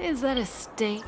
Is that a steak?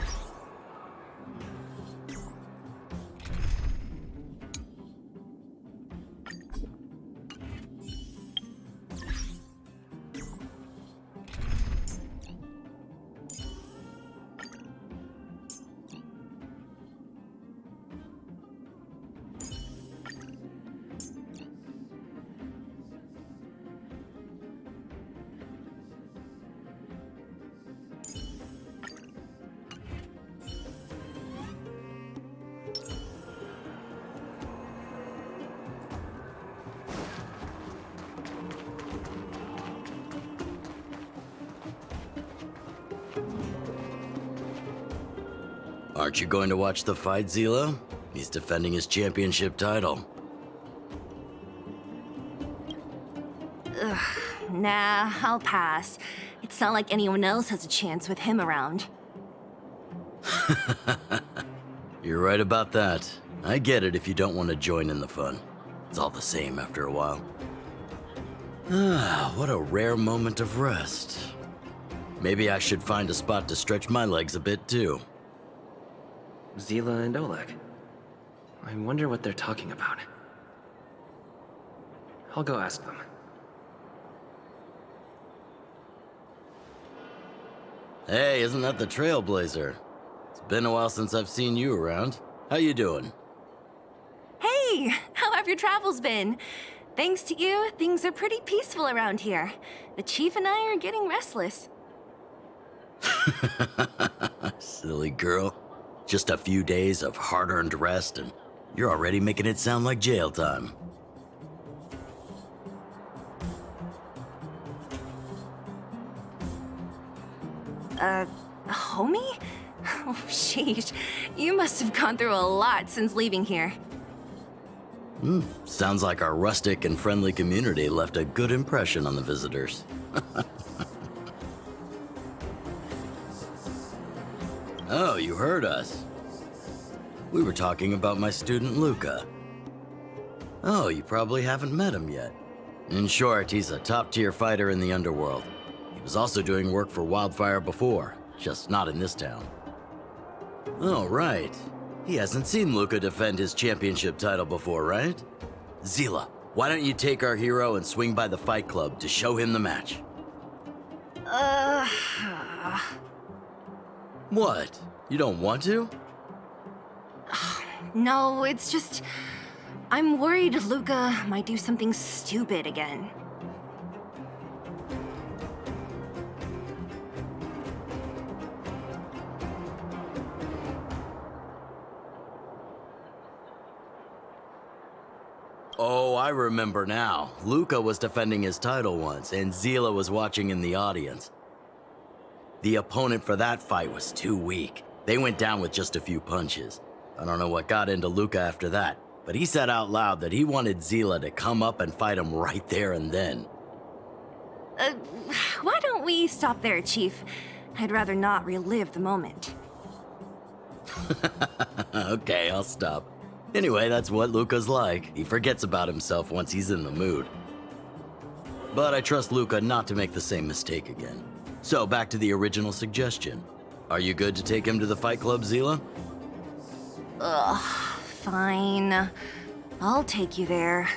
Aren't you going to watch the fight, Zila? He's defending his championship title. Nah, I'll pass. It's not like anyone else has a chance with him around. You're right about that. I get it if you don't want to join in the fun. It's all the same after a while. Ah, what a rare moment of rest. Maybe I should find a spot to stretch my legs a bit too. Zila and Oleg. I wonder what they're talking about. I'll go ask them. Hey, isn't that the Trailblazer? It's been a while since I've seen you around. How you doing? Hey, how have your travels been? Thanks to you, things are pretty peaceful around here. The Chief and I are getting restless. Silly girl. Just a few days of hard-earned rest and you're already making it sound like jail time. Homie? Oh, sheesh. You must have gone through a lot since leaving here. Sounds like our rustic and friendly community left a good impression on the visitors. Oh, you heard us. We were talking about my student Luka. Oh, you probably haven't met him yet. In short, he's a top-tier fighter in the underworld. He was also doing work for Wildfire before, just not in this town. Oh, right. He hasn't seen Luka defend his championship title before, right? Zila, why don't you take our hero and swing by the fight club to show him the match? What? You don't want to? No, it's just... I'm worried Luka might do something stupid again. Oh, I remember now. Luka was defending his title once, and Zila was watching in the audience. The opponent for that fight was too weak. They went down with just a few punches. I don't know what got into Luka after that, but he said out loud that he wanted Zila to come up and fight him right there and then. Why don't we stop there, Chief? I'd rather not relive the moment. Okay, I'll stop. Anyway, that's what Luka's like. He forgets about himself once he's in the mood. But I trust Luka not to make the same mistake again. So, back to the original suggestion. Are you good to take him to the fight club, Zila? Fine. I'll take you there.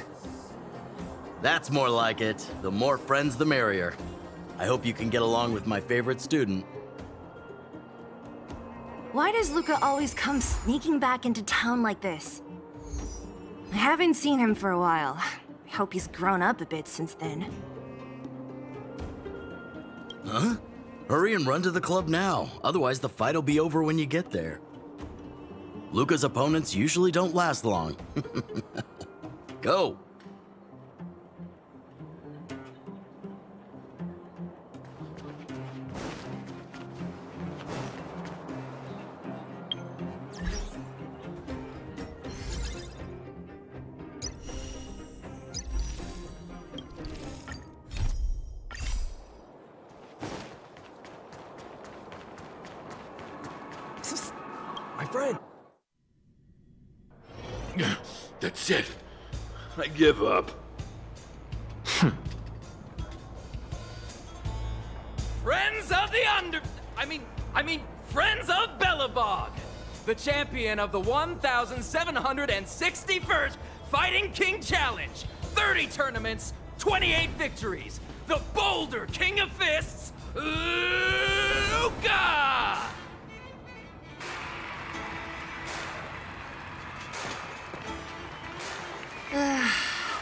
That's more like it. The more friends, the merrier. I hope you can get along with my favorite student. Why does Luka always come sneaking back into town like this? I haven't seen him for a while. I hope he's grown up a bit since then. Huh? Hurry and run to the club now. Otherwise, the fight'll be over when you get there. Luka's opponents usually don't last long. Go! My friend! That's it. I give up. Friends of the friends of Bellabog, the champion of the 1,761st Fighting King Challenge. 30 tournaments, 28 victories. The Boulder King of Fists, Luka!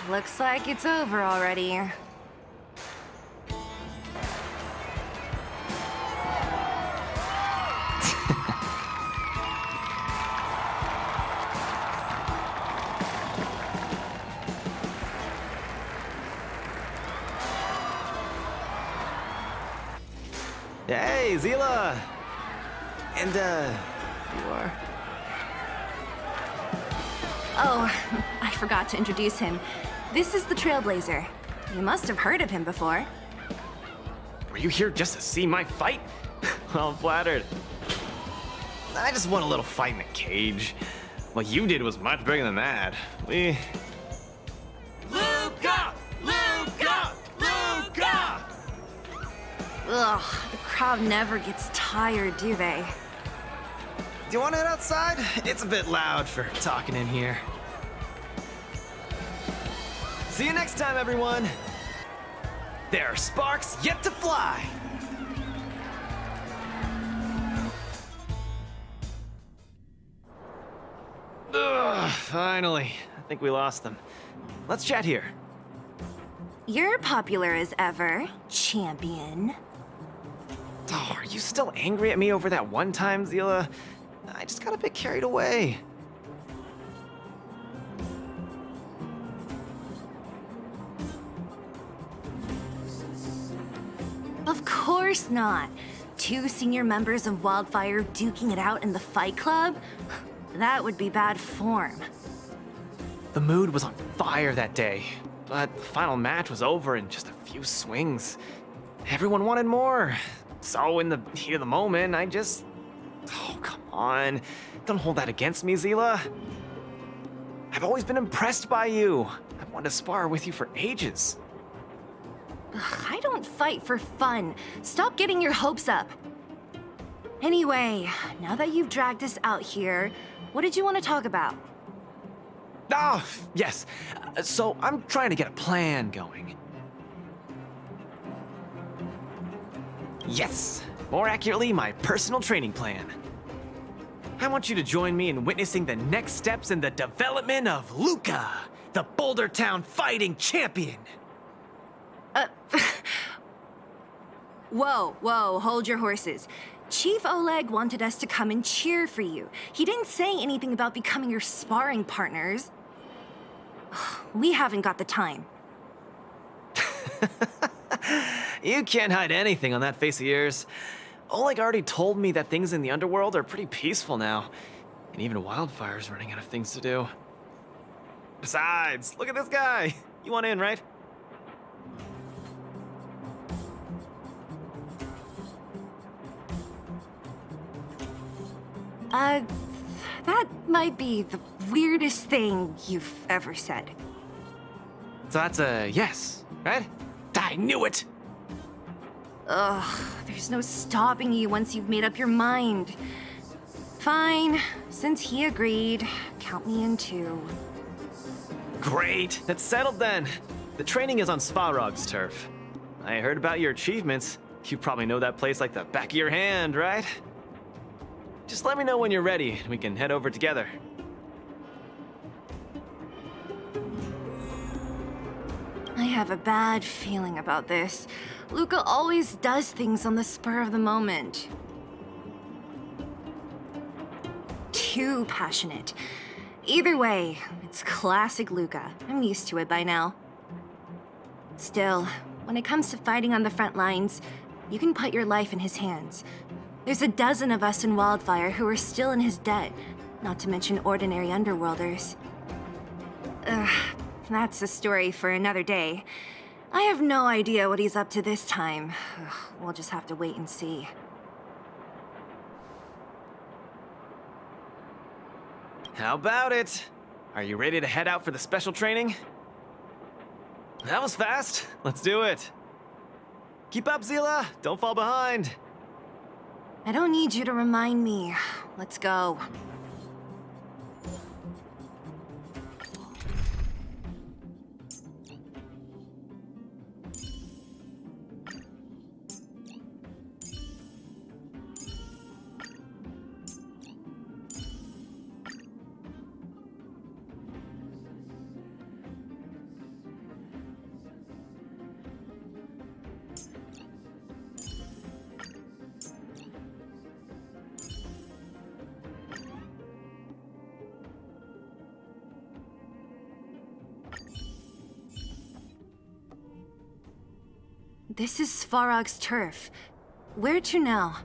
Looks like it's over already. Hey, Zila! And, you are? Oh, I forgot to introduce him. This is the Trailblazer. You must have heard of him before. Were you here just to see my fight? Well, I'm flattered. I just won a little fight in a cage. What you did was much bigger than that. Luka! Luka! Luka! Ugh, the crowd never gets tired, do they? Do you want to head outside? It's a bit loud for talking in here. See you next time, everyone. There are sparks yet to fly. Ugh, finally. I think we lost them. Let's chat here. You're popular as ever, champion. Oh, are you still angry at me over that one time, Zila? I just got a bit carried away. Of course not. 2 senior members of Wildfire duking it out in the Fight Club? That would be bad form. The mood was on fire that day, but the final match was over in just a few swings. Everyone wanted more. So in the heat of the moment, I just... Oh, come on. Don't hold that against me, Zila. I've always been impressed by you. I've wanted to spar with you for ages. Ugh, I don't fight for fun. Stop getting your hopes up. Anyway, now that you've dragged us out here, what did you want to talk about? Oh, yes. So I'm trying to get a plan going. Yes. More accurately, my personal training plan. I want you to join me in witnessing the next steps in the development of Luka, the Boulder Town fighting champion. Whoa, hold your horses. Chief Oleg wanted us to come and cheer for you. He didn't say anything about becoming your sparring partners. We haven't got the time. You can't hide anything on that face of yours. Oleg already told me that things in the underworld are pretty peaceful now. And even Wildfire's running out of things to do. Besides, look at this guy. You want in, right? That might be the weirdest thing you've ever said. So that's a yes, right? I knew it! Ugh, there's no stopping you once you've made up your mind. Fine, since he agreed, count me in too. Great, that's settled then. The training is on Svarog's turf. I heard about your achievements. You probably know that place like the back of your hand, right? Just let me know when you're ready and we can head over together. I have a bad feeling about this. Luka always does things on the spur of the moment. Too passionate. Either way, it's classic Luka. I'm used to it by now. Still, when it comes to fighting on the front lines, you can put your life in his hands. There's a dozen of us in Wildfire who are still in his debt, not to mention ordinary underworlders. That's a story for another day. I have no idea what he's up to this time. We'll just have to wait and see. How about it? Are you ready to head out for the special training? That was fast. Let's do it. Keep up, Zila. Don't fall behind. I don't need you to remind me. Let's go. This is Svarog's turf. Where to now?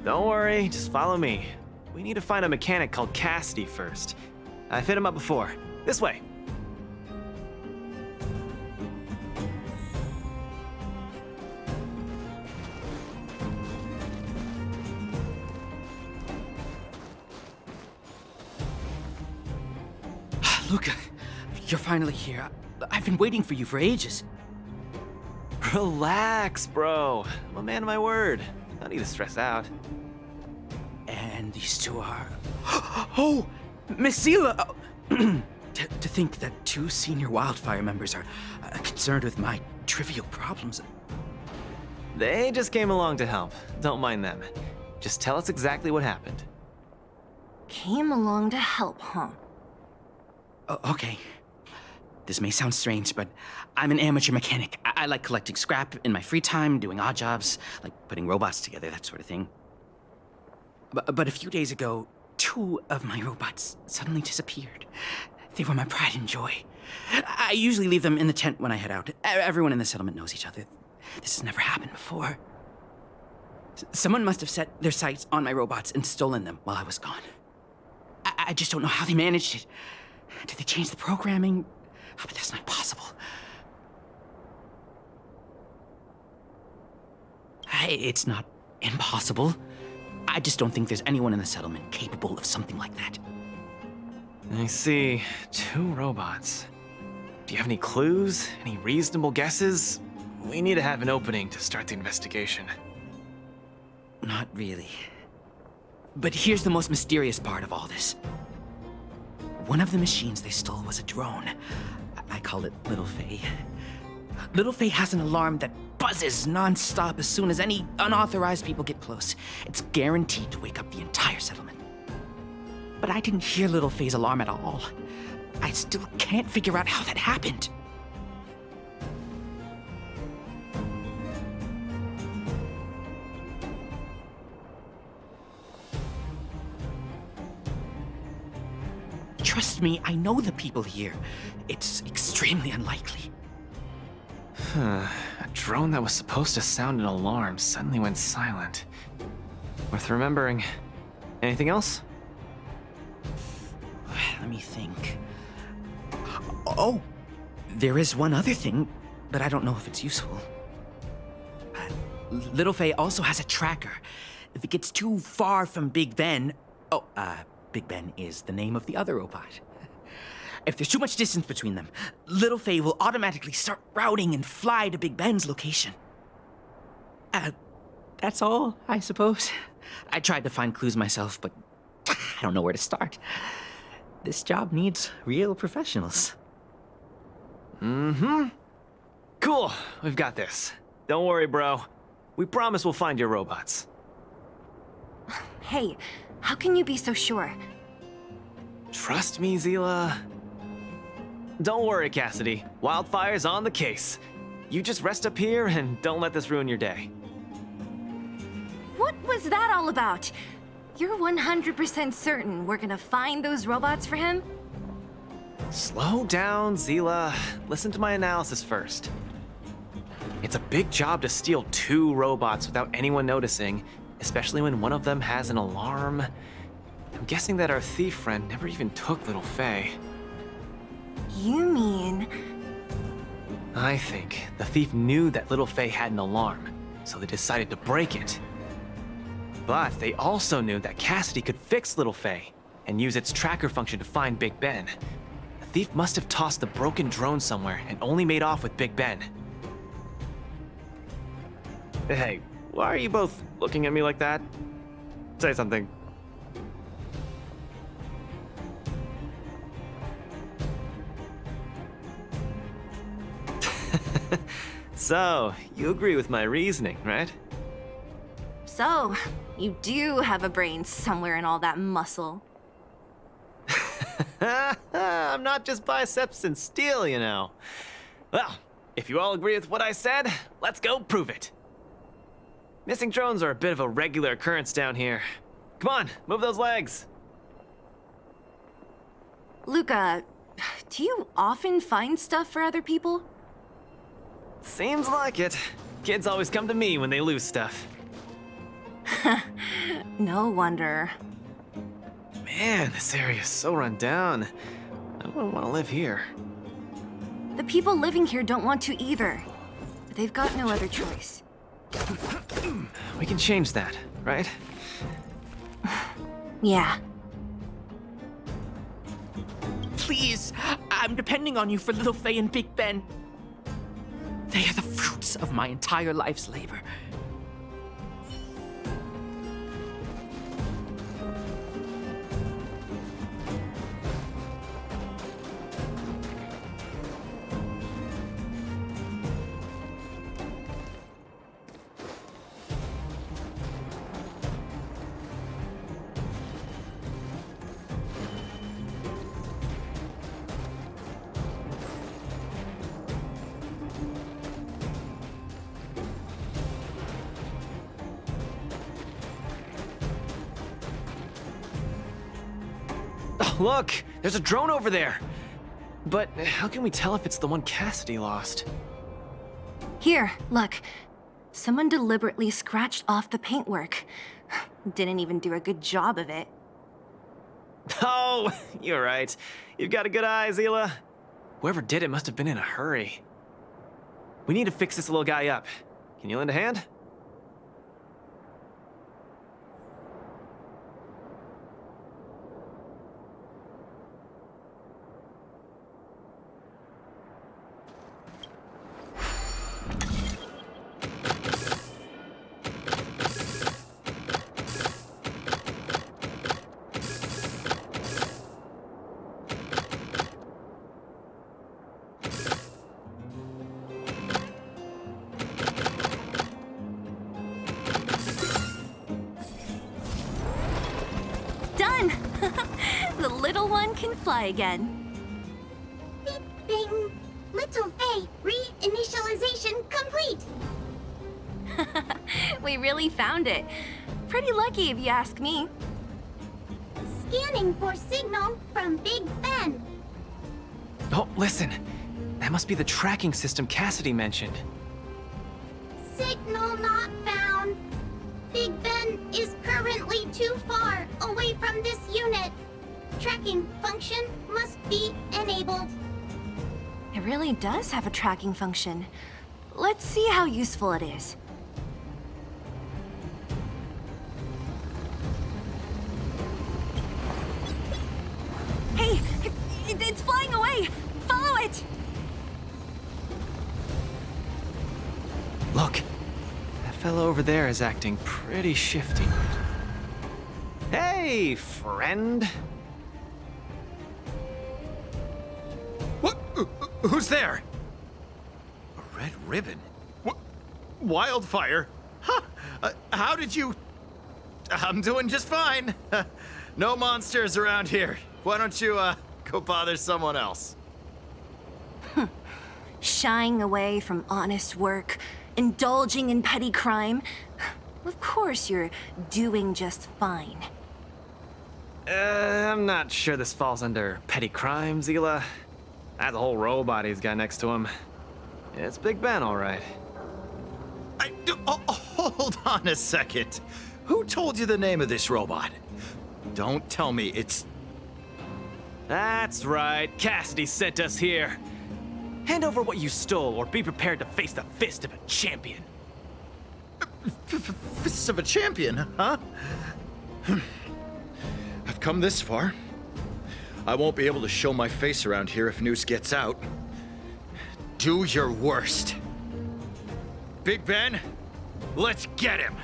Don't worry, just follow me. We need to find a mechanic called Cassidy first. I've hit him up before. This way. Luka, you're finally here. I've been waiting for you for ages. Relax, bro. I'm a man of my word. No need to stress out. And these two are... Oh! Miss Zila! To think that two senior wildfire members are concerned with my trivial problems. They just came along to help. Don't mind them. Just tell us exactly what happened. Came along to help, huh? Okay. This may sound strange, but I'm an amateur mechanic. I like collecting scrap in my free time, doing odd jobs, like putting robots together, that sort of thing. But a few days ago, two of my robots suddenly disappeared. They were my pride and joy. I usually leave them in the tent when I head out. Everyone in the settlement knows each other. This has never happened before. Someone must have set their sights on my robots and stolen them while I was gone. I just don't know how they managed it. Did they change the programming? But that's not possible. It's not impossible. I just don't think there's anyone in the settlement capable of something like that. I see. Two robots. Do you have any clues? Any reasonable guesses? We need to have an opening to start the investigation. Not really. But here's the most mysterious part of all this. One of the machines they stole was a drone. I call it Little Faye. Little Faye has an alarm that buzzes non-stop as soon as any unauthorized people get close. It's guaranteed to wake up the entire settlement. But I didn't hear Little Faye's alarm at all. I still can't figure out how that happened. Trust me, I know the people here. It's extremely unlikely. A drone that was supposed to sound an alarm suddenly went silent. Worth remembering. Anything else? Let me think. Oh, there is one other thing, but I don't know if it's useful. Little Faye also has a tracker. If it gets too far from Big Ben... Big Ben is the name of the other robot. If there's too much distance between them, Little Faye will automatically start routing and fly to Big Ben's location. That's all, I suppose. I tried to find clues myself, but I don't know where to start. This job needs real professionals. Mm-hmm. Cool, we've got this. Don't worry, bro. We promise we'll find your robots. Hey, how can you be so sure? Trust me, Zila. Don't worry, Cassidy. Wildfire's on the case. You just rest up here and don't let this ruin your day. What was that all about? You're 100% certain we're gonna find those robots for him? Slow down, Zila. Listen to my analysis first. It's a big job to steal two robots without anyone noticing, especially when one of them has an alarm. I'm guessing that our thief friend never even took Little Faye. You mean... I think the thief knew that Little Faye had an alarm, so they decided to break it. But they also knew that Cassidy could fix Little Faye and use its tracker function to find Big Ben. The thief must have tossed the broken drone somewhere and only made off with Big Ben. Hey, Why are you both looking at me like that? Say something. So, you agree with my reasoning, right? So, you do have a brain somewhere in all that muscle. I'm not just biceps and steel, you know. Well, if you all agree with what I said, let's go prove it. Missing drones are a bit of a regular occurrence down here. Come on, move those legs. Luka, do you often find stuff for other people? Seems like it. Kids always come to me when they lose stuff. No wonder. Man, this area is so run down. I wouldn't want to live here. The people living here don't want to either. But they've got no other choice. We can change that, right? Yeah. Please, I'm depending on you for Little Faye and Big Ben. They are the fruits of my entire life's labor. Oh, look! There's a drone over there! But how can we tell if it's the one Cassidy lost? Here, look. Someone deliberately scratched off the paintwork. Didn't even do a good job of it. Oh, you're right. You've got a good eye, Zila. Whoever did it must have been in a hurry. We need to fix this little guy up. Can you lend a hand? Done! The little one can fly again. Beep, bing. Little Faye, re-initialization complete. We really found it. Pretty lucky if you ask me. Scanning for signal from Big Ben. Oh, listen. That must be the tracking system Cassidy mentioned. Signal not found. Big Ben is currently too far away from this unit. Tracking function must be enabled. It really does have a tracking function. Let's see how useful it is. Hey! It's flying away! Follow it! Look, that fellow over there is acting pretty shifty. Hey, friend. What? Who's there? A red ribbon? What? Wildfire? Huh? How did you... I'm doing just fine. No monsters around here. Why don't you, go bother someone else? Shying away from honest work, indulging in petty crime. Of course you're doing just fine. I'm not sure this falls under petty crime, Zila. That's a whole robot he's got next to him. It's Big Ben, all right. Hold on a second. Who told you the name of this robot? Don't tell me it's... That's right. Cassidy sent us here. Hand over what you stole, or be prepared to face the fist of a champion. Fists of a champion, huh? I've come this far. I won't be able to show my face around here if news gets out. Do your worst. Big Ben, Let's get him!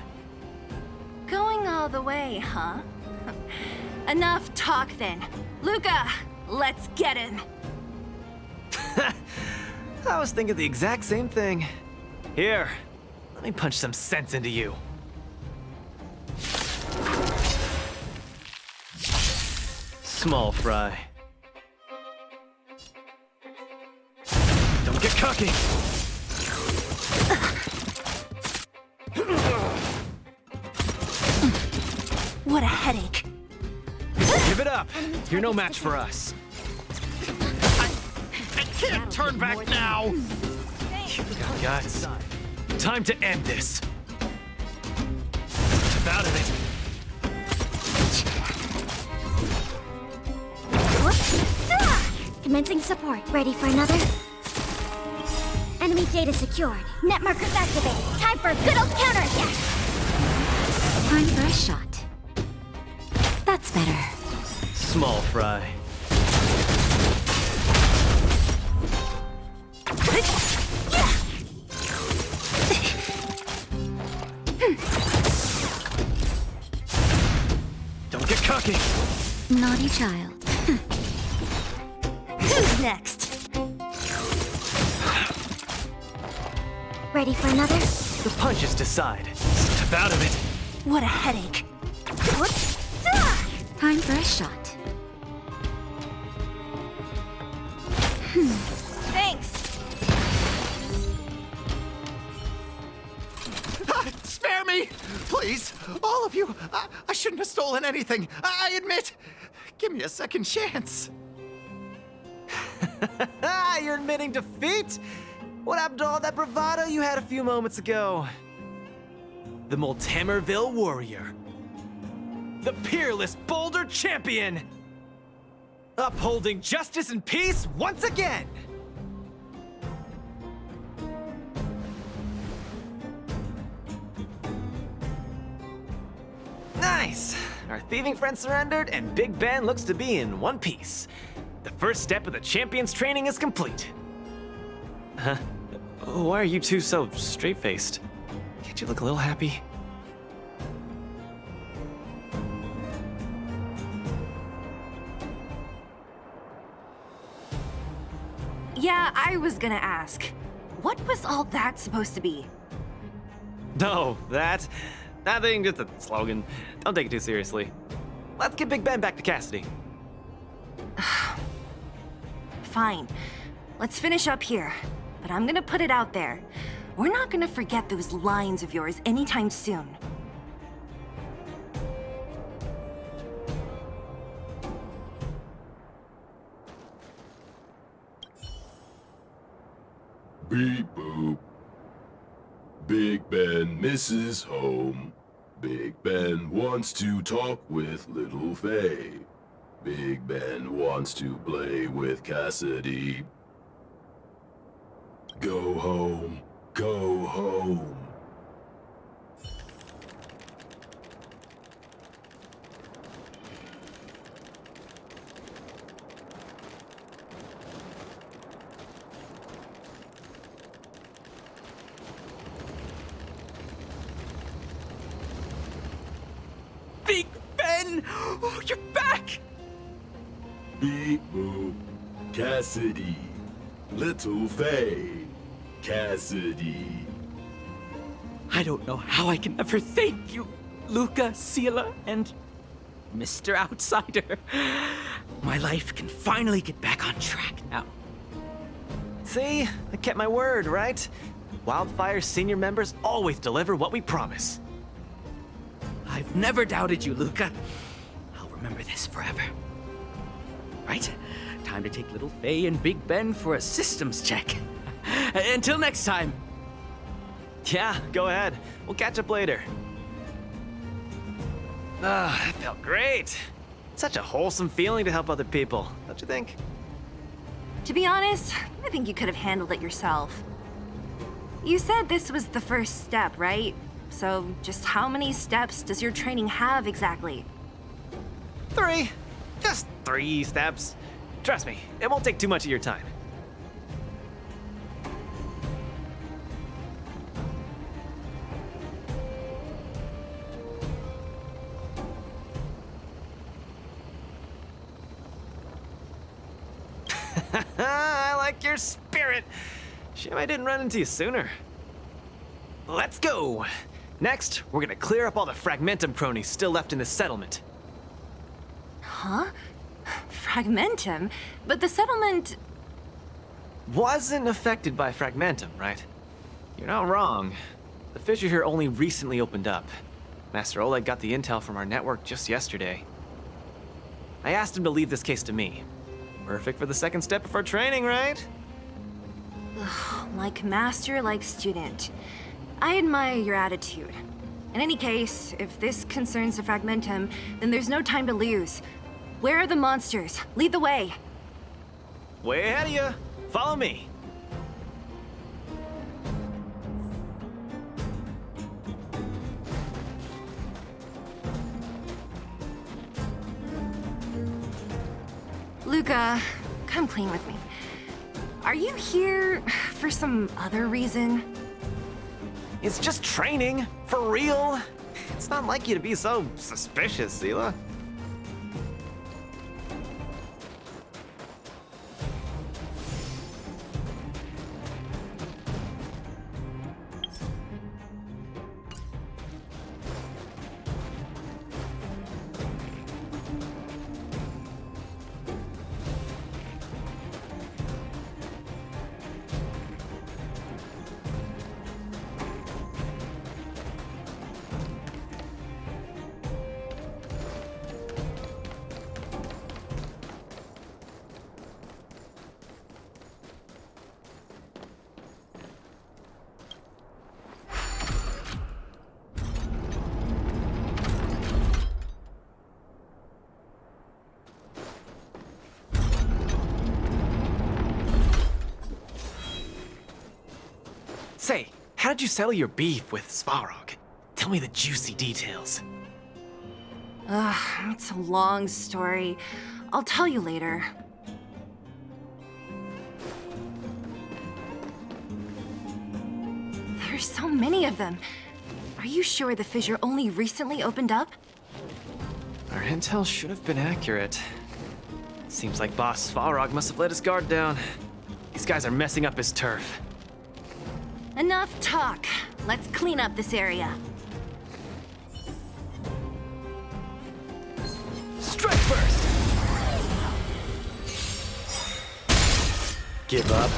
Going all the way, huh? Enough talk then. Luka, let's get him. I was thinking the exact same thing. Here, let me punch some sense into you. Small fry. Don't get cocky. What a headache. Give it up. You're no match for us. I can't turn back now! You've got guts. Time to end this. Out of it. Commencing support. Ready for another? Enemy data secured. Net markers activated. Time for a good old counterattack. Time for a shot. That's better. Small fry. Don't get cocky. Naughty child. Who's next? Ready for another? The punches decide. Step out of it. What a headache. Time for a shot. Thanks. Spare me! Please, all of you. I shouldn't have stolen anything. I admit. Give me a second chance. You're admitting defeat? What happened to all that bravado you had a few moments ago? The Multamerville Warrior. The peerless Boulder Champion! Upholding justice and peace once again! Nice! Our thieving friend surrendered, and Big Ben looks to be in one piece. The first step of the champion's training is complete. Huh? Why are you two so straight-faced? Can't you look a little happy? Yeah, I was gonna ask. What was all that supposed to be? No, that thing, just a slogan. Don't take it too seriously. Let's get Big Ben back to Cassidy. Fine. Let's finish up here. But I'm gonna put it out there. We're not gonna forget those lines of yours anytime soon. Beep boop. Big Ben misses home. Big Ben wants to talk with Little Faye. Big Ben wants to play with Cassidy. Go home. Go home. Big Ben! Oh, you're back! Beep boop. Cassidy. Little Faye. Cassidy. I don't know how I can ever thank you, Luka, Sela, and Mr. Outsider. My life can finally get back on track now. See? I kept my word, right? Wildfire's senior members always deliver what we promise. I've never doubted you, Luka. I'll remember this forever. Right? Time to take Little Faye and Big Ben for a systems check. Until next time. Yeah, go ahead. We'll catch up later. Ah, that felt great. Such a wholesome feeling to help other people, don't you think? To be honest, I think you could have handled it yourself. You said this was the first step, right? So just how many steps does your training have exactly? 3. Just 3 steps. Trust me, it won't take too much of your time. I like your spirit. Shame I didn't run into you sooner. Let's go. Next, we're gonna clear up all the Fragmentum cronies still left in the settlement. Huh? Fragmentum? But the settlement... Wasn't affected by Fragmentum, right? You're not wrong. The fissure here only recently opened up. Master Oleg got the intel from our network just yesterday. I asked him to leave this case to me. Perfect for the second step of our training, right? Like master, like student. I admire your attitude. In any case, if this concerns the Fragmentum, then there's no time to lose. Where are the monsters? Lead the way. Way ahead of you. Follow me. Luka, come clean with me. Are you here for some other reason? It's just training, for real. It's not like you to be so suspicious, Sela. Say, how did you settle your beef with Svarog? Tell me the juicy details. It's a long story. I'll tell you later. There's so many of them. Are you sure the fissure only recently opened up? Our intel should have been accurate. Seems like Boss Svarog must have let his guard down. These guys are messing up his turf. Enough talk. Let's clean up this area. Strike first! Give up?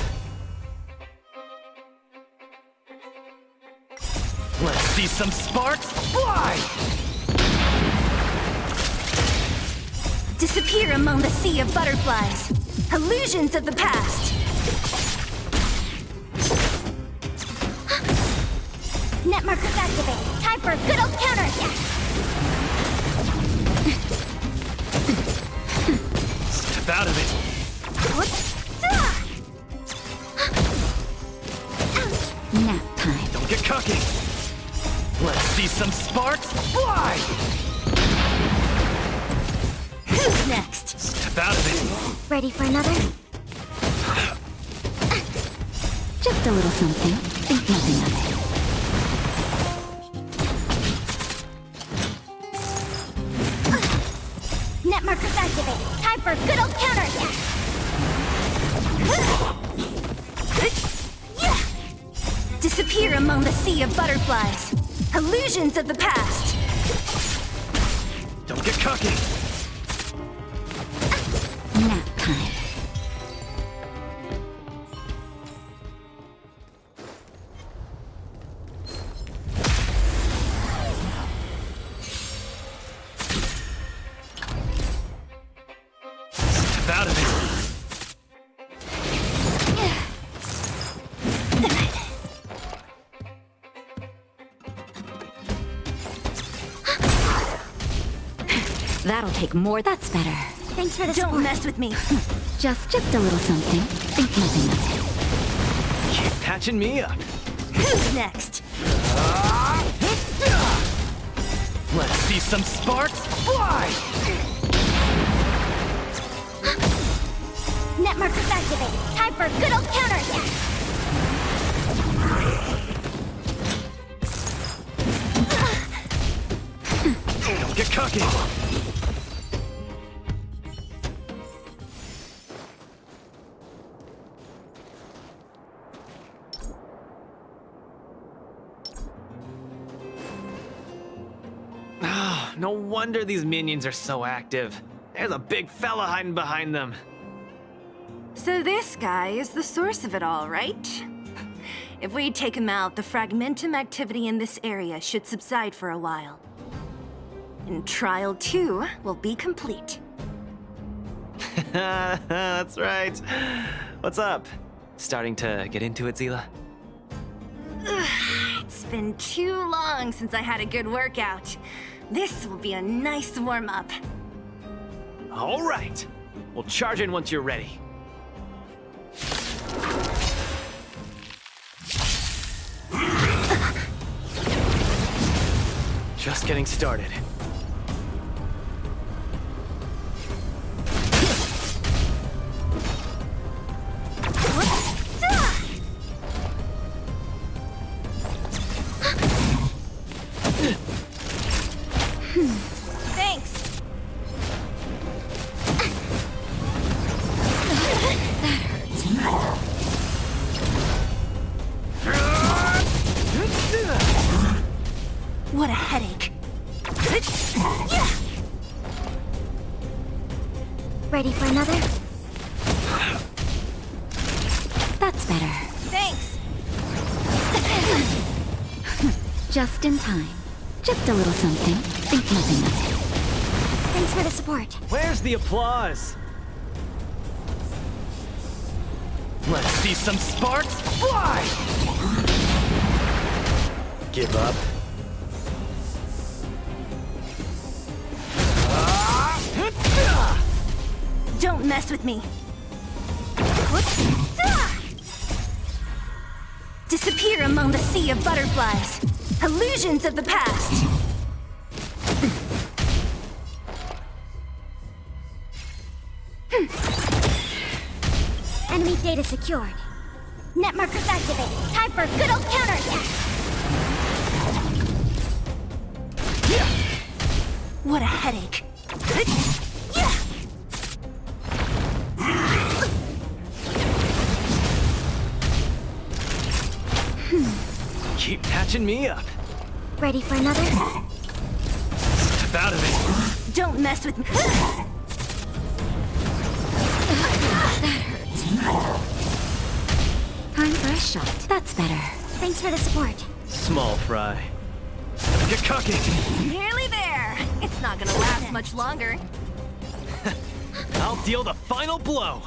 Let's see some sparks fly! Disappear among the sea of butterflies. Illusions of the past. Net markers activated. Time for a good old counterattack. Step out of it! Nap time. Don't get cocky! Let's see some sparks fly! Who's next? Step out of it! Ready for another? Just a little something. Think nothing of it. Net markers activated. Time for a good old counterattack. Disappear among the sea of butterflies. Illusions of the past. Don't get cocky! Nap time. Step out of it! That'll take more. That's better. Thanks for the Don't support. mess with me. Just a little something. Think nothing of it. Keep patching me up. Who's next? Let's see some sparks fly! Net markers activated. Time for a good old counterattack. Don't get cocky! No wonder these minions are so active. There's a big fella hiding behind them. So this guy is the source of it all, right? If we take him out, the fragmentum activity in this area should subside for a while. And Trial 2 will be complete. That's right. What's up? Starting to get into it, Zila? It's been too long since I had a good workout. This will be a nice warm-up. All right. We'll charge in once you're ready. Just getting started. Thanks. What a headache. Ready for another? That's better. Thanks. Just in time. Just a little something. Think nothing of it. Thanks for the support. Where's the applause? Let's see some sparks fly! Give up? Don't mess with me. Disappear among the sea of butterflies. Illusions of the past. Enemy data secured. Net markers activated. Time for a good old counterattack. What a headache. Keep patching me up. Ready for another? Step out of it. Don't mess with me. Time for a shot. That's better. Thanks for the support. Small fry. Get cooking. Nearly there. It's not gonna last much longer. I'll deal the final blow.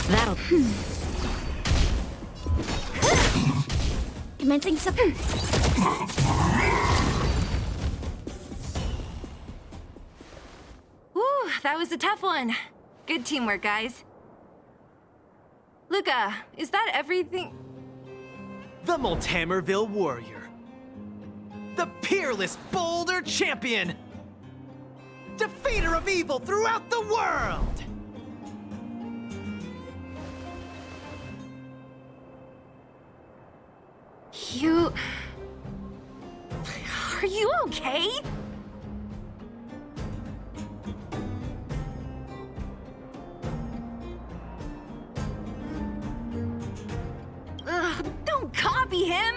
That'll... Commencing support. Whew, that was a tough one. Good teamwork, guys. Luka, is that everything? The Multamerville Warrior. The peerless Boulder Champion. Defeater of evil throughout the world. You... Are you okay? Ugh, don't copy him!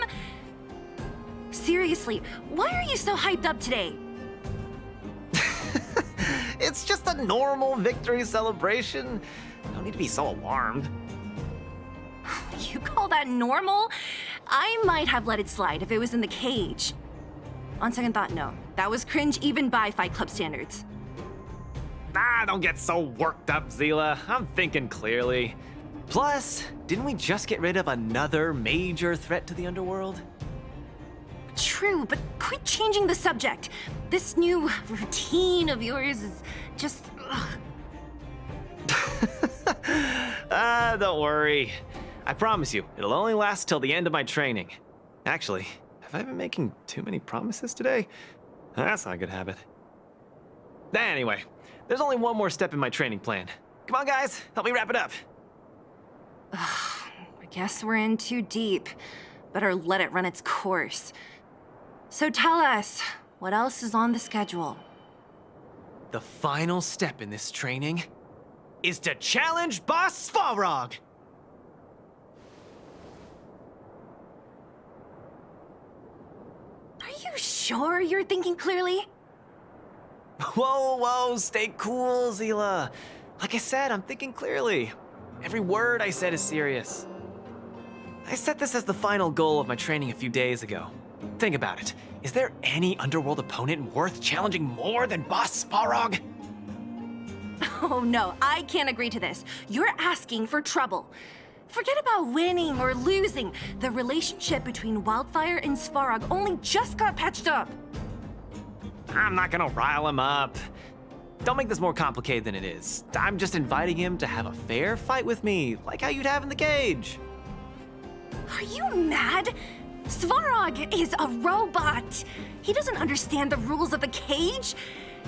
Seriously, why are you so hyped up today? It's just a normal victory celebration. No need to be so alarmed. You call that normal? I might have let it slide if it was in the cage. On second thought, no. That was cringe even by Fight Club standards. Ah, don't get so worked up, Zila. I'm thinking clearly. Plus, didn't we just get rid of another major threat to the underworld? True, but quit changing the subject. This new routine of yours is just... Don't worry. I promise you, it'll only last till the end of my training. Actually, have I been making too many promises today? That's not a good habit. Anyway, there's only one more step in my training plan. Come on, guys, help me wrap it up. I guess we're in too deep. Better let it run its course. So tell us, what else is on the schedule? The final step in this training is to challenge Boss Svarog. you sure you're thinking clearly? Whoa, stay cool, Zila. Like I said, I'm thinking clearly. Every word I said is serious. I set this as the final goal of my training a few days ago. Think about it. Is there any underworld opponent worth challenging more than Boss Svarog? Oh no, I can't agree to this. You're asking for trouble. Forget about winning or losing. The relationship between Wildfire and Svarog only just got patched up. I'm not gonna rile him up. Don't make this more complicated than it is. I'm just inviting him to have a fair fight with me, like how you'd have in the cage. Are you mad? Svarog is a robot. He doesn't understand the rules of the cage.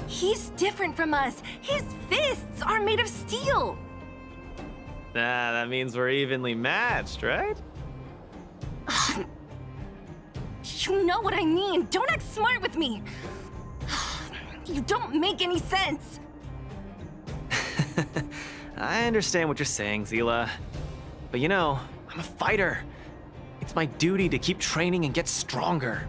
He's different from us. His fists are made of steel. That means we're evenly matched, right? You know what I mean. Don't act smart with me. You don't make any sense. I understand what you're saying, Zila. But you know, I'm a fighter. It's my duty to keep training and get stronger.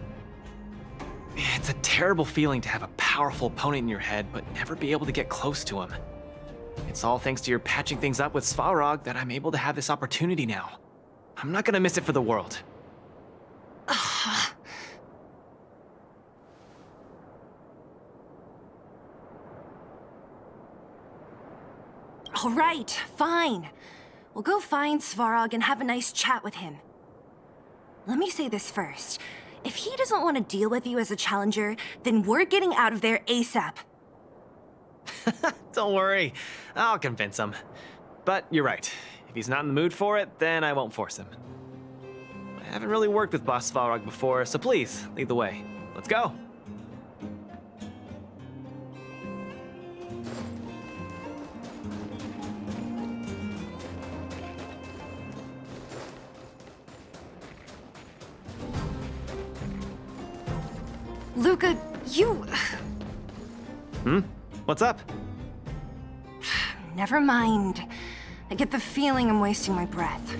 It's a terrible feeling to have a powerful opponent in your head, but never be able to get close to him. It's all thanks to your patching things up with Svarog that I'm able to have this opportunity now. I'm not gonna miss it for the world. All right, fine. We'll go find Svarog and have a nice chat with him. Let me say this first. If he doesn't want to deal with you as a challenger, then we're getting out of there ASAP. Don't worry, I'll convince him. But you're right. If he's not in the mood for it, then I won't force him. I haven't really worked with Boss Svarog before, so please, lead the way. Let's go. Luka, you... What's up? Never mind. I get the feeling I'm wasting my breath.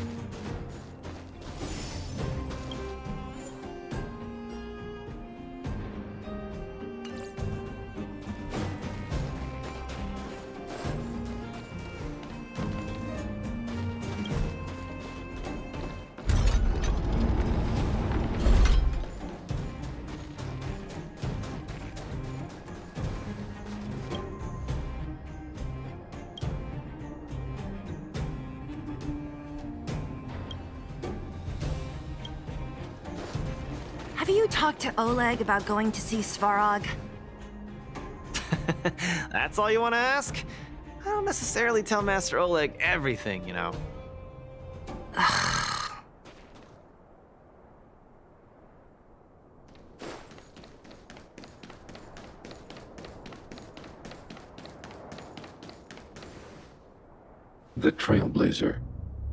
Have you talked to Oleg about going to see Svarog? That's all you want to ask? I don't necessarily tell Master Oleg everything, you know. The Trailblazer,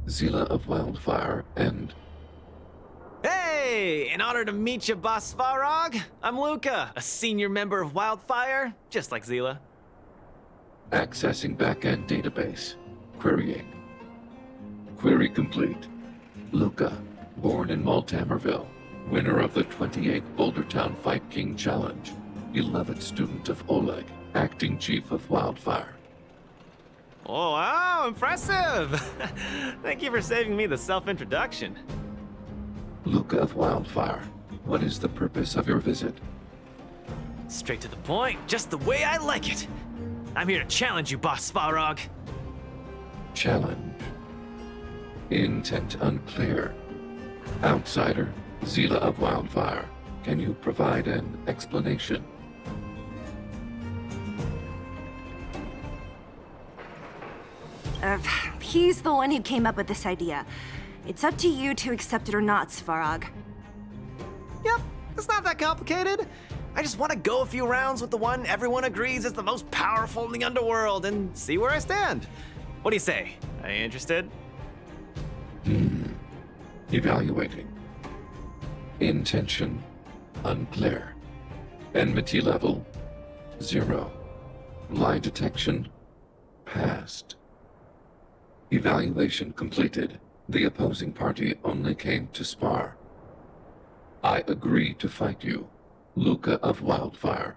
Zila of Wildfire, and... Hey! In honor to meet you, Boss Svarog, I'm Luka, a senior member of Wildfire, just like Zila. Accessing backend database. Querying. Query complete. Luka, born in Maltamerville, winner of the 28th Bouldertown Fight King Challenge, 11th student of Oleg, acting chief of Wildfire. Oh, wow, impressive! Thank you for saving me the self-introduction. Luka of Wildfire, what is the purpose of your visit? Straight to the point, just the way I like it. I'm here to challenge you, Boss Svarog. Challenge. Intent unclear. Outsider, Zila of Wildfire, can you provide an explanation? He's the one who came up with this idea. It's up to you to accept it or not, Svarog. Yep, it's not that complicated. I just want to go a few rounds with the one everyone agrees is the most powerful in the underworld and see where I stand. What do you say? Are you interested? Evaluating. Intention unclear. Enmity level 0. Lie detection passed. Evaluation completed. The opposing party only came to spar. I agree to fight you. Luka of Wildfire.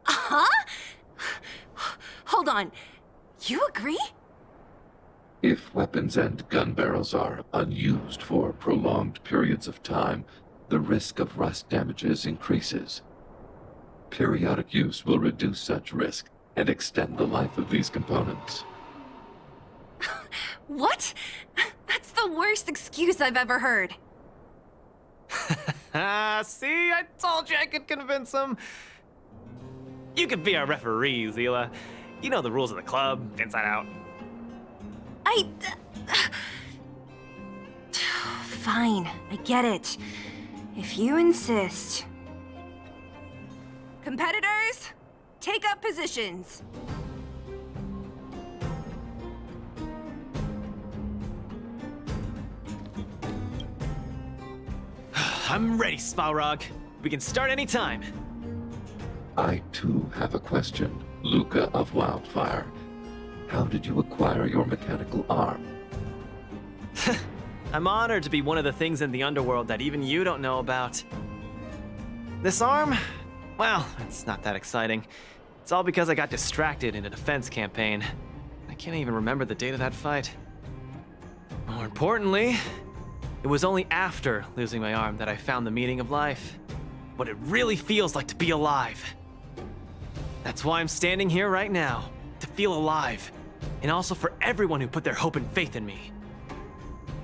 Huh? Hold on. You agree? If weapons and gun barrels are unused for prolonged periods of time, the risk of rust damages increases. Periodic use will reduce such risk and extend the life of these components. What? That's the worst excuse I've ever heard. See, I told you I could convince him. You could be our referee, Zila. You know the rules of the club, inside out. Fine, I get it. If you insist. Competitors, take up positions. I'm ready, Svarog. We can start anytime. I too have a question. Luka of Wildfire. How did you acquire your mechanical arm? I'm honored to be one of the things in the underworld that even you don't know about. This arm? Well, it's not that exciting. It's all because I got distracted in a defense campaign. I can't even remember the date of that fight. More importantly, it was only after losing my arm that I found the meaning of life. What it really feels like to be alive. That's why I'm standing here right now, to feel alive. And also for everyone who put their hope and faith in me.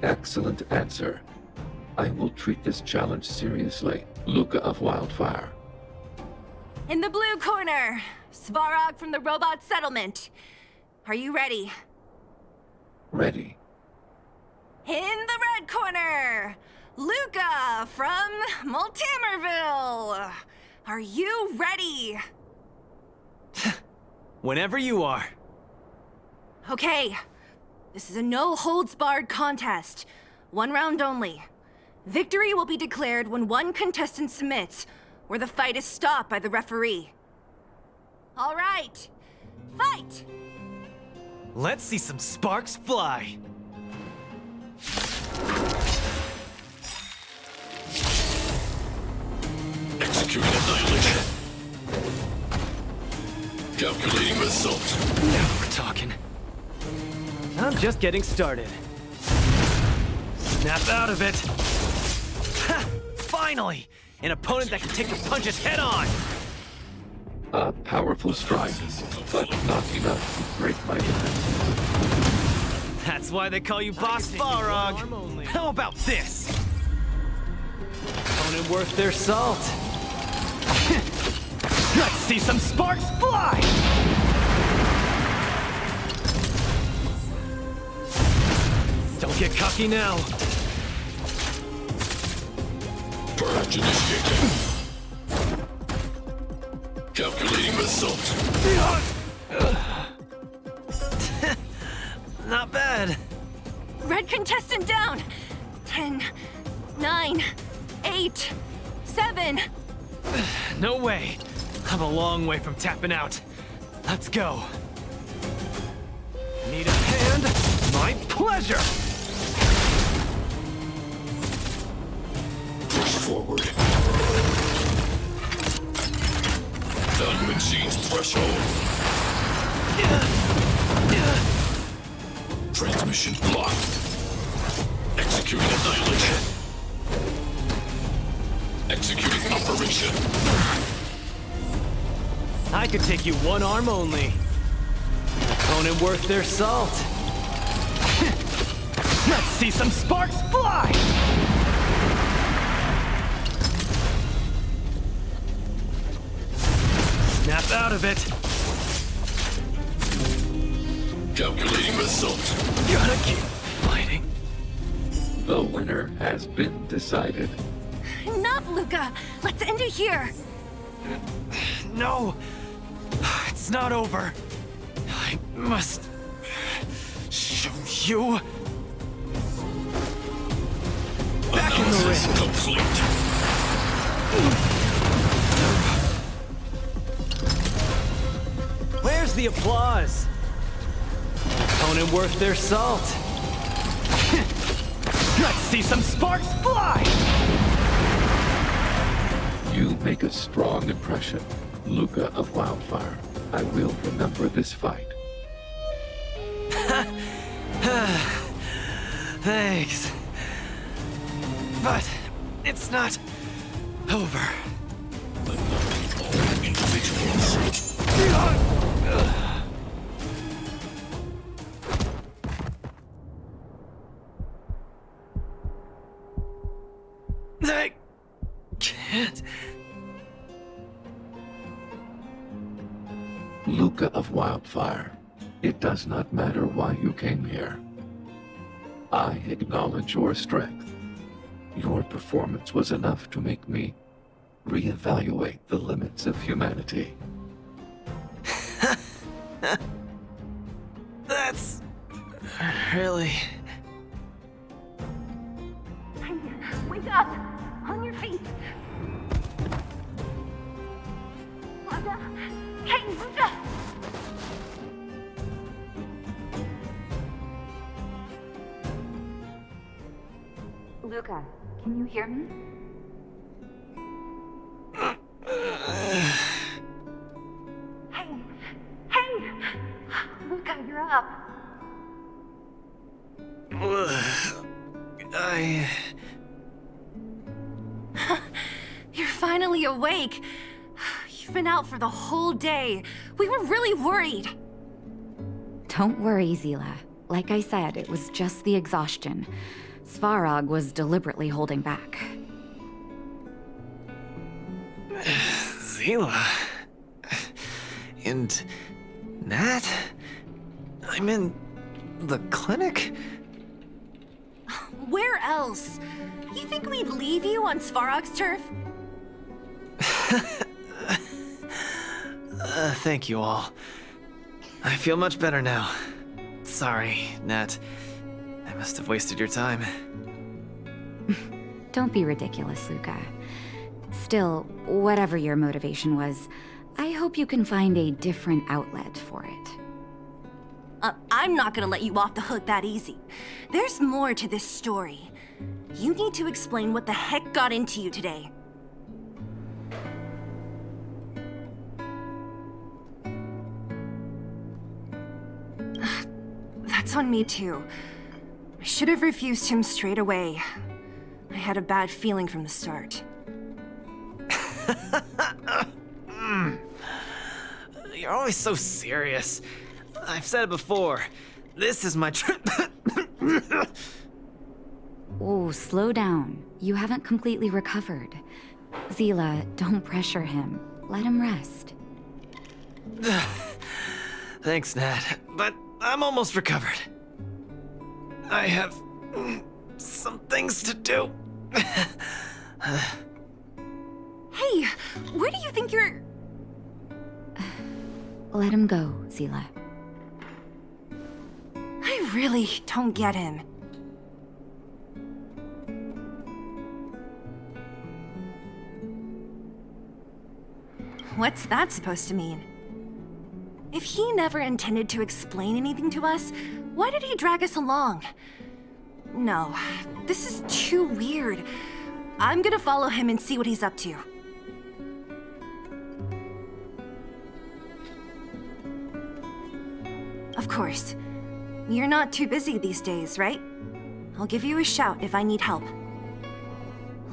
Excellent answer. I will treat this challenge seriously. Luka of Wildfire. In the blue corner, Svarog from the robot settlement. Are you ready? Ready. In the red corner, Luka from Multimerville. Are you ready? Whenever you are. Okay, this is a no-holds-barred contest. 1 round only. Victory will be declared when one contestant submits, or the fight is stopped by the referee. All right, fight! Let's see some sparks fly. Executing annihilation. Calculating result. Now we're talking. I'm just getting started. Snap out of it. Ha! Finally! An opponent that can take the punches head on! A powerful strike, but not enough to break my defense. That's why they call you Boss Balrog. How about this? Opponent worth their salt. Let's see some sparks fly! Don't get cocky now. Purge initiated. Calculating result. Not bad. Red contestant down. 10, 9, 8, 7. No way. I'm a long way from tapping out. Let's go. Need a hand? My pleasure! Push forward. Done exceeds threshold. Transmission blocked. Executing annihilation. Executing operation. I could take you 1 arm only. Opponent worth their salt. Let's see some sparks fly! Snap out of it. Calculating result. Gotta keep fighting. The winner has been decided. Enough, Luka. Let's end it here. No, it's not over. I must show you. Back in the Analysis ring. complete. Where's the applause? Opponent worth their salt. Let's see some sparks fly! You You make a strong impression, Luka of Wildfire. I will remember this fight. Thanks. But it's not over. I can't. Luka of Wildfire, it does not matter why you came here. I acknowledge your strength. Your performance was enough to make me reevaluate the limits of humanity. That's really... Wake up! On your feet! Luka! Hey, Luka! Luka, can you hear me? Hey! Hey! Luka, you're up! You're finally awake! You've been out for the whole day. We were really worried. Don't worry, Zila. Like I said, it was just the exhaustion. Svarog was deliberately holding back. Zila... And... Nat? I'm in... the clinic? Where else? You think we'd leave you on Svarog's turf? Thank you all. I feel much better now. Sorry, Nat. I must have wasted your time. Don't be ridiculous, Luka. Still, whatever your motivation was, I hope you can find a different outlet for it. I'm not gonna let you off the hook that easy. There's more to this story. You need to explain what the heck got into you today. That's on me too. I should have refused him straight away. I had a bad feeling from the start. You're always so serious. I've said it before. This is my trip. Oh, slow down. You haven't completely recovered. Zila, don't pressure him. Let him rest. Thanks, Nat, but I'm almost recovered. I have some things to do. Hey, where do you think you're... Let him go, Zila. I really don't get him. What's that supposed to mean? If he never intended to explain anything to us, why did he drag us along? No, this is too weird. I'm gonna follow him and see what he's up to. Of course. You're not too busy these days, right? I'll give you a shout if I need help.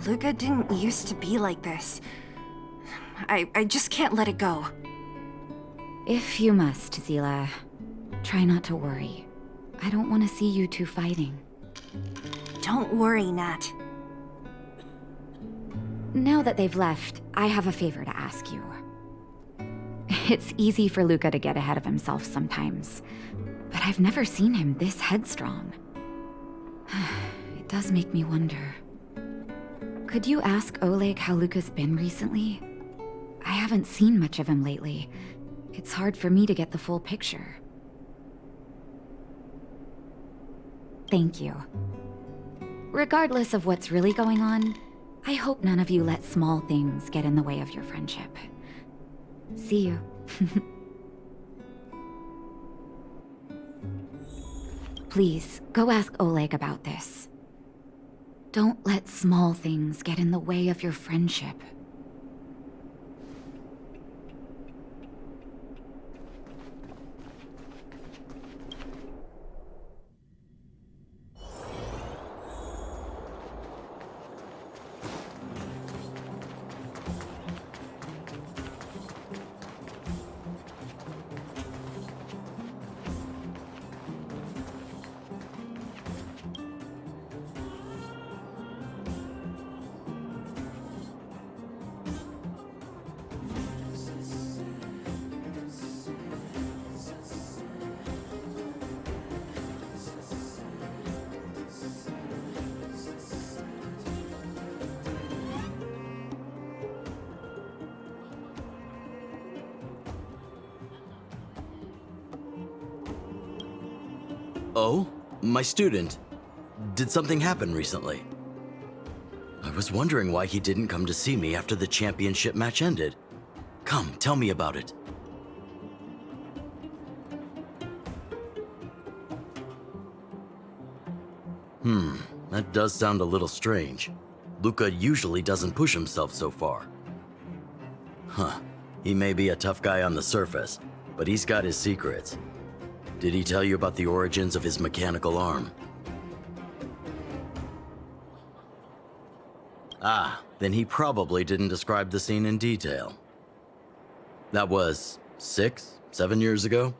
Luka didn't used to be like this. I just can't let it go. If you must, Zila, try not to worry. I don't want to see you two fighting. Don't worry, Nat. Now that they've left, I have a favor to ask you. It's easy for Luka to get ahead of himself sometimes, but I've never seen him this headstrong. It does make me wonder. Could you ask Oleg how Luka's been recently? I haven't seen much of him lately. It's hard for me to get the full picture. Thank you. Regardless of what's really going on, I hope none of you let small things get in the way of your friendship. See you. Please, go ask Oleg about this. Don't let small things get in the way of your friendship. Oh? My student. Did something happen recently? I was wondering why he didn't come to see me after the championship match ended. Come, tell me about it. That does sound a little strange. Luka usually doesn't push himself so far. Huh. He may be a tough guy on the surface, but he's got his secrets. Did he tell you about the origins of his mechanical arm? Ah, then he probably didn't describe the scene in detail. That was 7 years ago?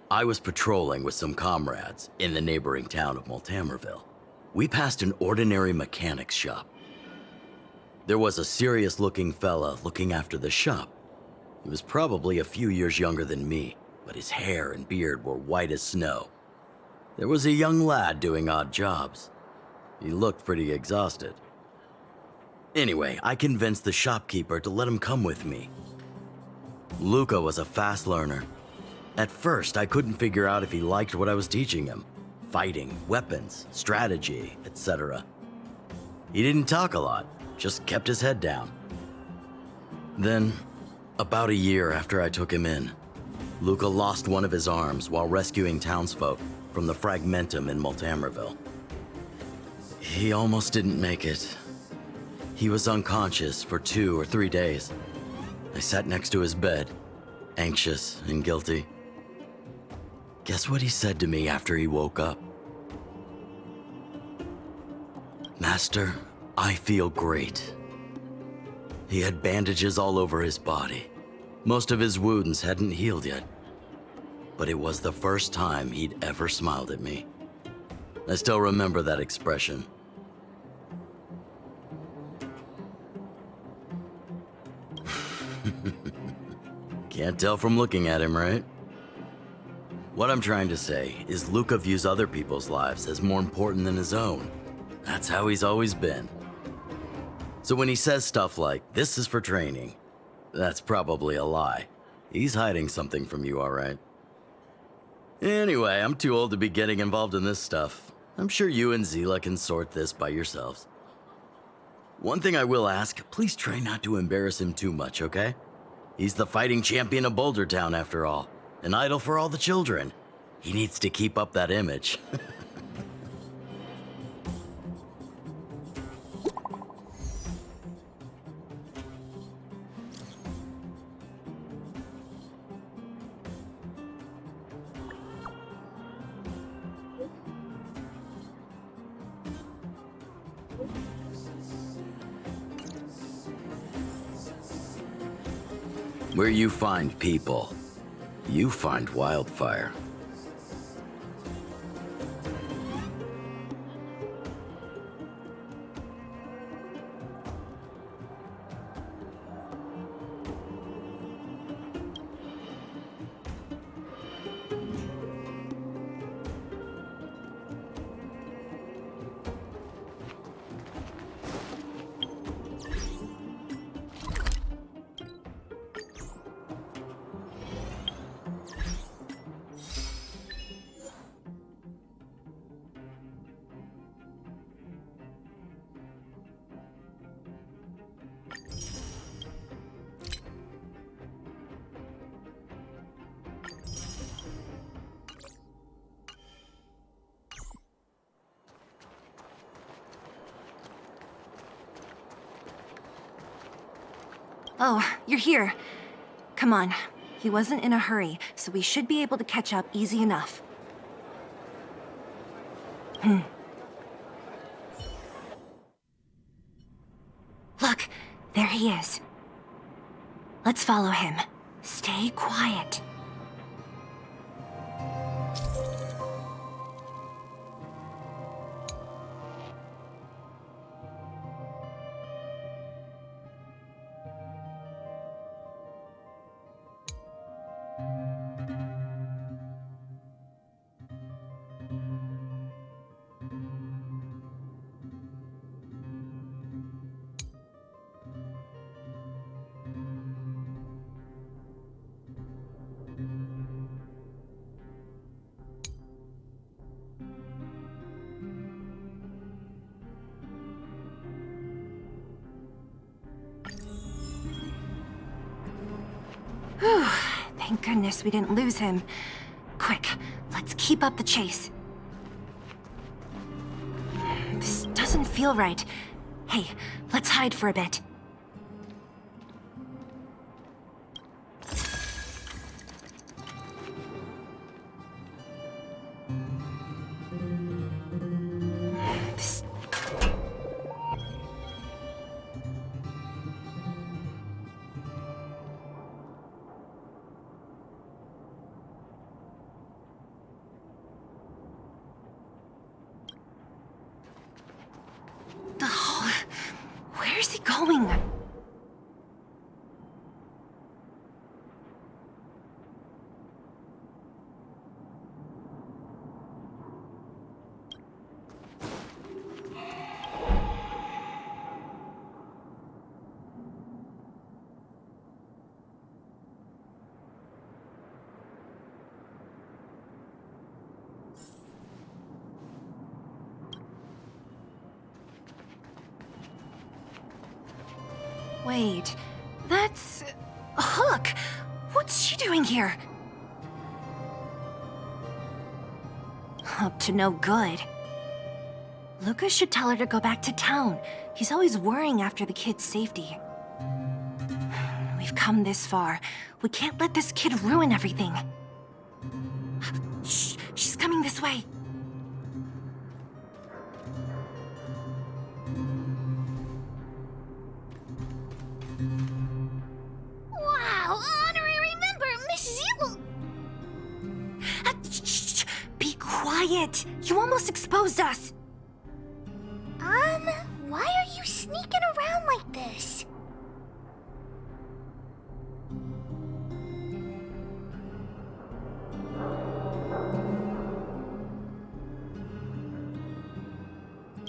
I was patrolling with some comrades in the neighboring town of Multamerville. We passed an ordinary mechanic's shop. There was a serious-looking fella looking after the shop. He was probably a few years younger than me, but his hair and beard were white as snow. There was a young lad doing odd jobs. He looked pretty exhausted. Anyway, I convinced the shopkeeper to let him come with me. Luka was a fast learner. At first, I couldn't figure out if he liked what I was teaching him. Fighting, weapons, strategy, etc. He didn't talk a lot, just kept his head down. Then, about a year after I took him in, Luka lost one of his arms while rescuing townsfolk from the Fragmentum in Multamerville. He almost didn't make it. He was unconscious for 2 or 3 days. I sat next to his bed, anxious and guilty. Guess what he said to me after he woke up? Master, I feel great. He had bandages all over his body. Most of his wounds hadn't healed yet. But it was the first time he'd ever smiled at me. I still remember that expression. Can't tell from looking at him, right? What I'm trying to say is Luka views other people's lives as more important than his own. That's how he's always been. So when he says stuff like, "This is for training," that's probably a lie. He's hiding something from you, all right? Anyway, I'm too old to be getting involved in this stuff. I'm sure you and Zila can sort this by yourselves. One thing I will ask, please try not to embarrass him too much, okay? He's the fighting champion of Boulder Town, after all. An idol for all the children. He needs to keep up that image. Where you find people, you find wildfire. Oh, you're here. Come on. He wasn't in a hurry, so we should be able to catch up easy enough. Look, there he is. Let's follow him. Stay quiet. Whew, thank goodness we didn't lose him. Quick, let's keep up the chase. This doesn't feel right. Hey, let's hide for a bit. This... Oh, where's he going? Wait, that's... Hook! What's she doing here? Up to no good. Luka should tell her to go back to town. He's always worrying after the kid's safety. We've come this far. We can't let this kid ruin everything. Shh! She's coming this way. Wow, honorary member, Miss Zero. Shh! Be quiet! You almost exposed us! Why are you sneaking around like this?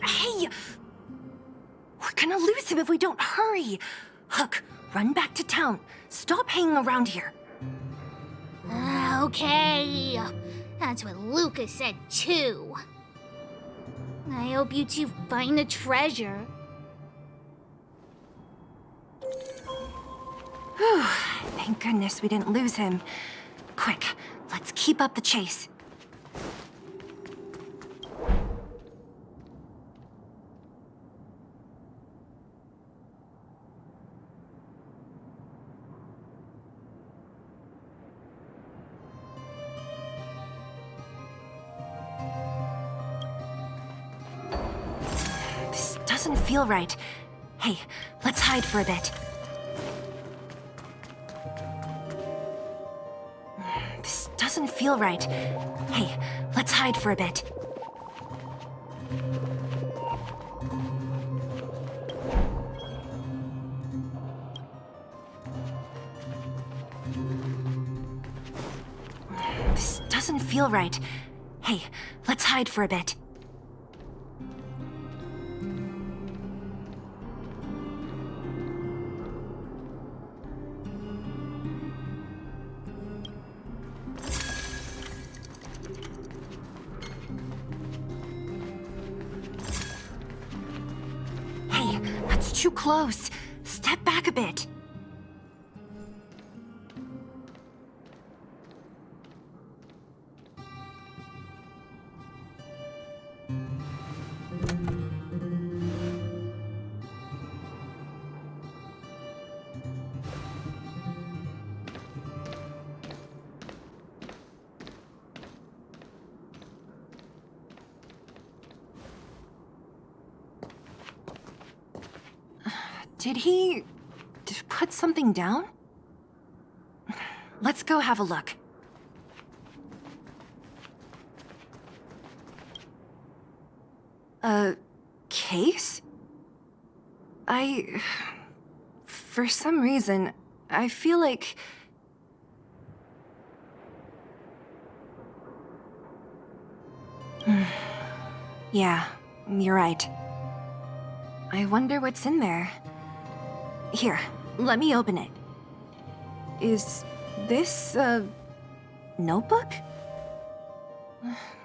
Hey! We're gonna lose him if we don't hurry! Hook, run back to town. Stop hanging around here. Okay. That's what Luka said too. I hope you two find the treasure. Whew, thank goodness we didn't lose him. Quick, let's keep up the chase. This doesn't feel right. Hey, let's hide for a bit. This doesn't feel right. Hey, let's hide for a bit. This doesn't feel right. Hey, let's hide for a bit. Hey, that's too close. Step back a bit. Did he put something down? Let's go have a look. A case? For some reason, I feel like... Yeah, you're right. I wonder what's in there. Here, let me open it. Is this a notebook?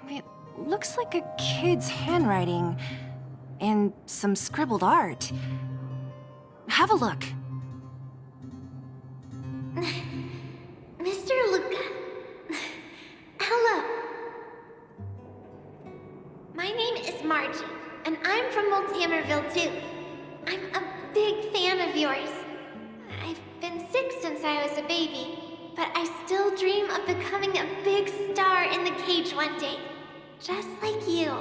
It looks like a kid's handwriting and some scribbled art. Have a look. Tamerville too. I'm a big fan of yours. I've been sick since I was a baby, but I still dream of becoming a big star in the cage one day, just like you.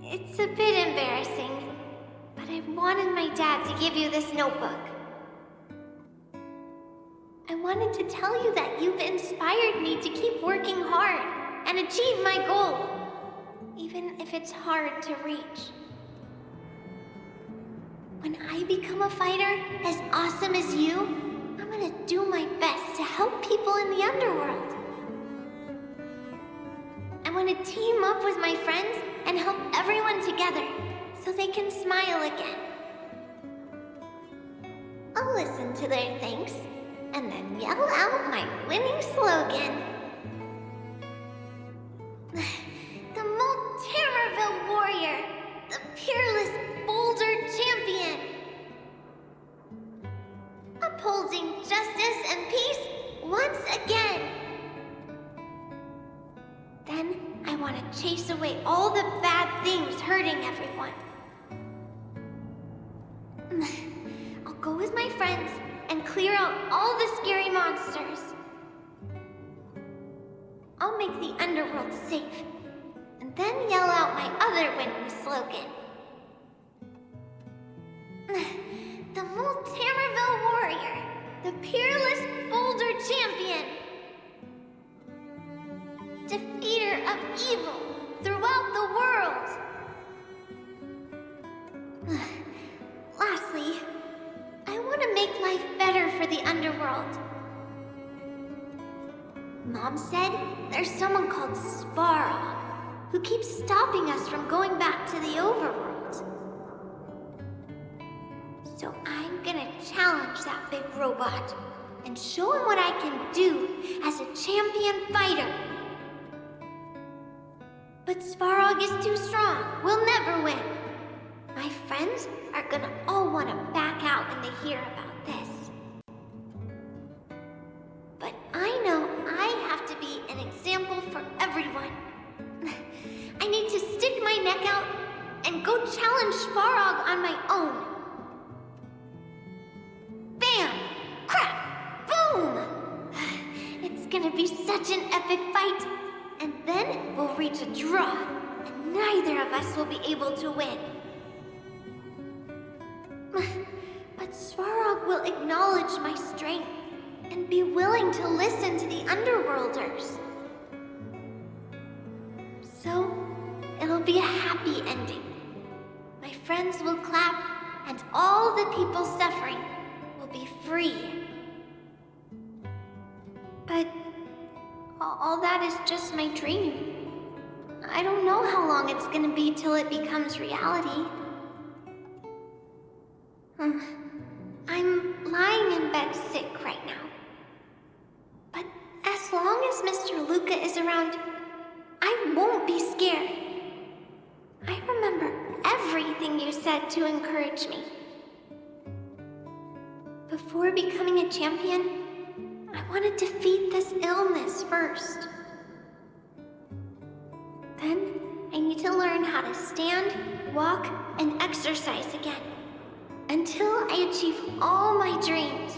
It's a bit embarrassing, but I wanted my dad to give you this notebook. I wanted to tell you that you've inspired me to keep working hard and achieve my goal, even if it's hard to reach. When I become a fighter as awesome as you, I'm gonna do my best to help people in the underworld. I want to team up with my friends and help everyone together so they can smile again. I'll listen to their thanks and then yell out my winning slogan. The Tamerville warrior, the peerless Boulder champion. Upholding justice and peace once again. Then I want to chase away all the bad things hurting everyone. I'll go with my friends and clear out all the scary monsters. I'll make the underworld safe, and then yell out my other winning slogan. The Tamerville warrior, the peerless Boulder champion. Defeater of evil throughout the world. Lastly, I want to make life better for the underworld. Mom said there's someone called Svarog who keeps stopping us from going back to the overworld. So I'm gonna challenge that big robot and show him what I can do as a champion fighter. But Svarog is too strong. We'll never win. My friends are gonna all want to back out when they hear about this. But I know I have to be an example for everyone. I need to stick my neck out and go challenge Svarog on my own. Bam! Crap! Boom! It's gonna be such an epic fight. And then we'll reach a draw, and neither of us will be able to win. But Svarog will acknowledge my strength and be willing to listen to the Underworlders. So, it'll be a happy ending. My friends will clap, and all the people suffering will be free. But all that is just my dream. I don't know how long it's gonna be till it becomes reality. I'm lying in bed sick right now. But as long as Mr. Luka is around, I won't be scared. I remember everything you said to encourage me. Before becoming a champion, I want to defeat this illness first. Then, I need to learn how to stand, walk, and exercise again. Until I achieve all my dreams.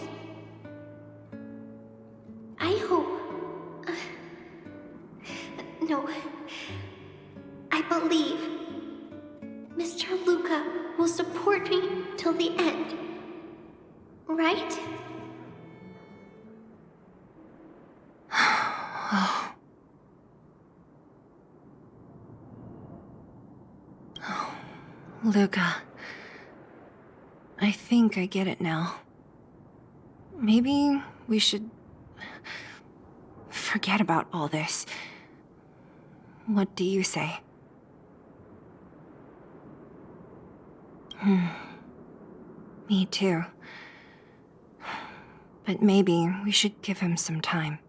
I hope... no. I believe Mr. Luka will support me till the end. Right? Luka. I think I get it now. Maybe we should forget about all this. What do you say? Me too. But maybe we should give him some time.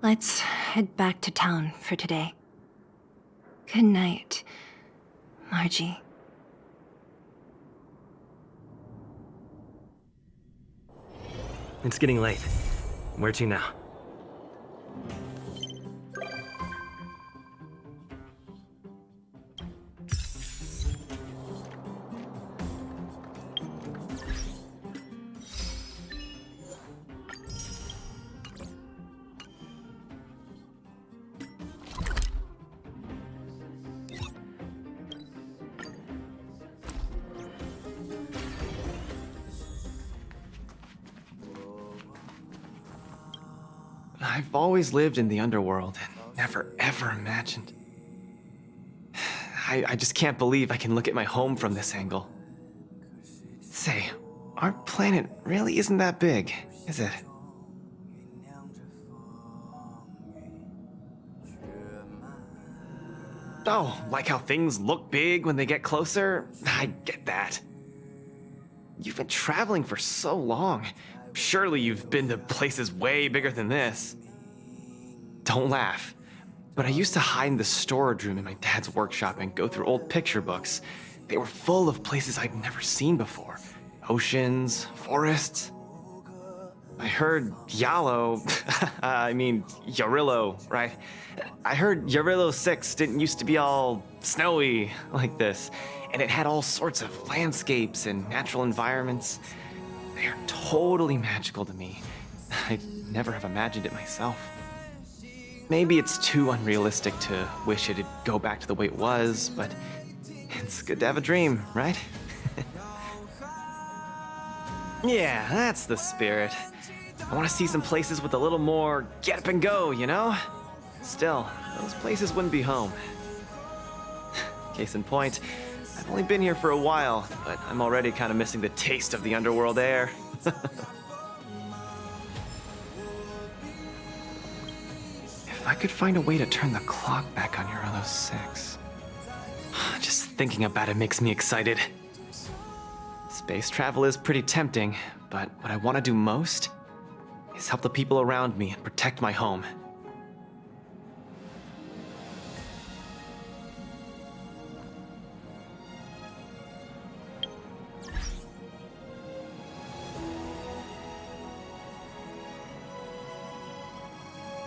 Let's head back to town for today. Good night, Margie. It's getting late. Where to now? I've always lived in the underworld and never ever imagined. I just can't believe I can look at my home from this angle. Say, our planet really isn't that big, is it? Oh, like how things look big when they get closer? I get that. You've been traveling for so long. Surely you've been to places way bigger than this. Don't laugh, but I used to hide in the storage room in my dad's workshop and go through old picture books. They were full of places I'd never seen before. Oceans, forests. I heard Yarillo, right? I heard Yarillo 6 didn't used to be all snowy like this, and it had all sorts of landscapes and natural environments. They are totally magical to me. I'd never have imagined it myself. Maybe it's too unrealistic to wish it'd go back to the way it was, but it's good to have a dream, right? Yeah, that's the spirit. I want to see some places with a little more get up and go, you know? Still, those places wouldn't be home. Case in point, I've only been here for a while, but I'm already kind of missing the taste of the underworld air. If I could find a way to turn the clock back on Yarillo 6. Just thinking about it makes me excited. Space travel is pretty tempting, but what I want to do most is help the people around me and protect my home.